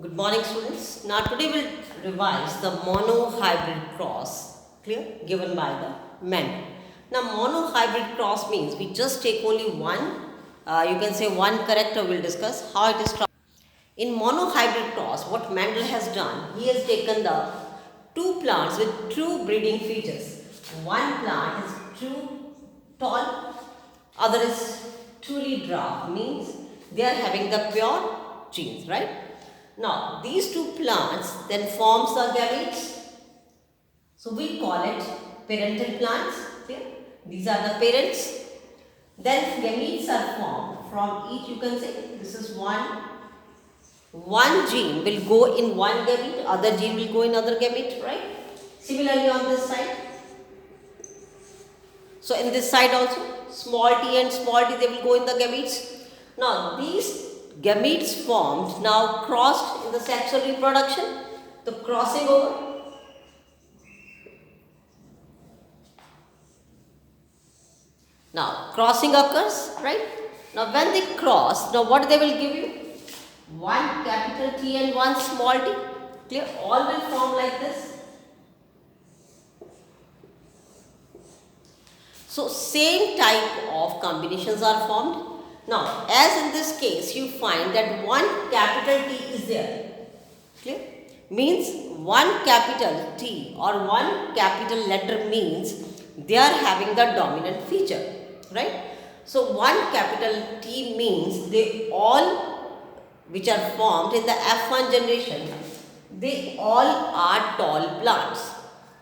Good morning, students. Now today we'll revise the monohybrid cross, clear, given by the Mendel. Now monohybrid cross means we just take only one, you can say one character. We'll discuss how it is. In monohybrid cross, what Mendel has done, he has taken the two plants with true breeding features. One plant is true tall, other is truly dwarf, means they are having the pure genes, right? Now, these two plants then forms the gametes. So, we call it parental plants. Okay? These are the parents. Then gametes are formed from each, you can say, this is one gene will go in one gamete, other gene will go in other gamete, right? Similarly on this side. So, in this side also, small t and small t, they will go in the gametes. Now, these gametes formed now crossed in the sexual reproduction, the crossing over. Now, crossing occurs, right? Now, when they cross, now what they will give you? One capital T and one small t. Clear? All will form like this. So, same type of combinations are formed. Now, as in this case, you find that one capital T is there. Clear? Means one capital T or one capital letter means they are having the dominant feature. Right? So, one capital T means they all which are formed in the F1 generation, they all are tall plants.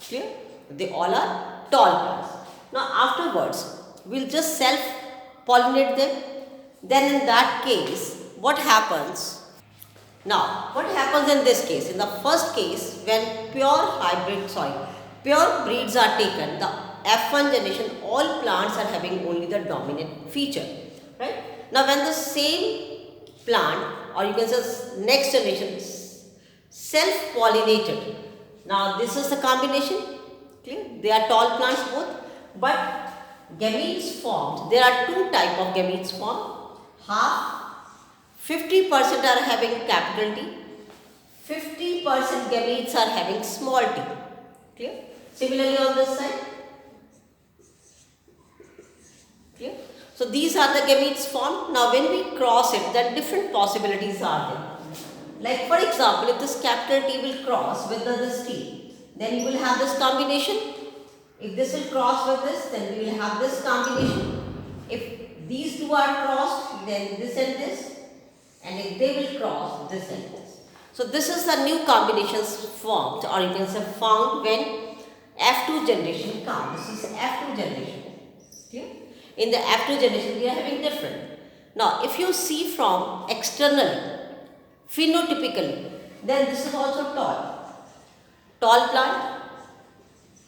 Clear? They all are tall plants. Now, afterwards, we'll just self-pollinate them. Then in that case, what happens? Now, what happens in this case? In the first case, when pure breeds are taken, the F1 generation, all plants are having only the dominant feature, right? Now, when the same plant, or you can say next generation, self-pollinated. Now, this is the combination, clear? They are tall plants both, but gametes formed, there are two type of gametes formed. Half, 50% are having capital T, 50% gametes are having small t. Clear? Similarly on this side. Clear? So these are the gametes formed. Now when we cross it, then different possibilities are there. Like for example, if this capital T will cross with this T, then you will have this combination. If this will cross with this, then we will have this combination. If these two are crossed, then this and this. And if they will cross, this and this. So this is the new combinations formed, or you can say found when F2 generation comes. This is F2 generation. Clear? In the F2 generation, we are having different. Now, if you see from externally, phenotypically, then this is also tall. Tall plant,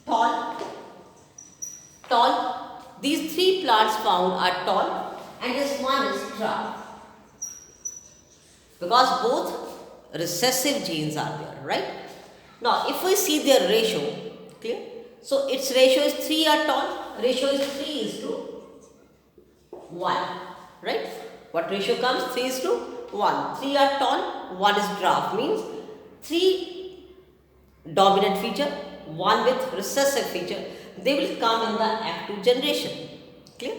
tall, tall. These three plants found are tall, and this one is dwarf. Because both recessive genes are there, right? Now, if we see their ratio, clear? So, its ratio is 3 are tall, ratio is 3 is to 1, right? What ratio comes? 3 is to 1. 3 are tall, 1 is dwarf, means 3 dominant feature, 1 with recessive feature. They will come in the F2 generation. Clear?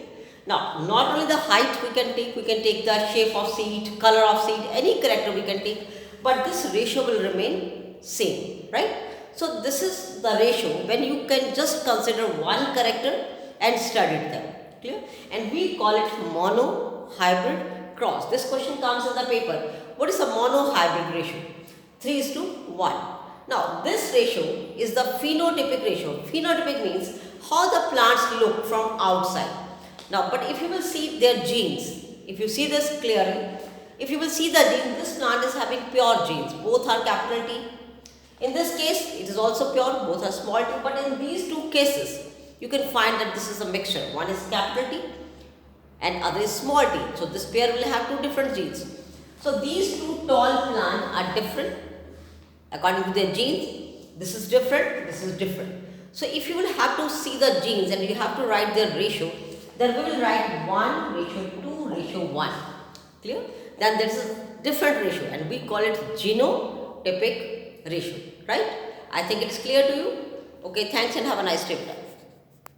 Now, not only the height we can take the shape of seed, color of seed, any character we can take, but this ratio will remain same, right? So, this is the ratio when you can just consider one character and study them, clear? And we call it monohybrid cross. This question comes in the paper. What is a monohybrid ratio? 3 is to 1. Now, this ratio is the phenotypic ratio. Phenotypic means how the plants look from outside. Now, but if you will see their genes, if you see this clearly, if you will see the genes, this plant is having pure genes. Both are capital T. In this case, it is also pure, both are small t. But in these two cases, you can find that this is a mixture. One is capital T and other is small t. So, this pair will have two different genes. So, these two tall plants are different according to their genes. This is different, this is different. So, if you will have to see the genes and you have to write their ratio, then we will write 1 ratio 2 ratio 1. Clear? Then this is different ratio and we call it genotypic ratio, right? I think it's clear to you. Okay, thanks and have a nice day.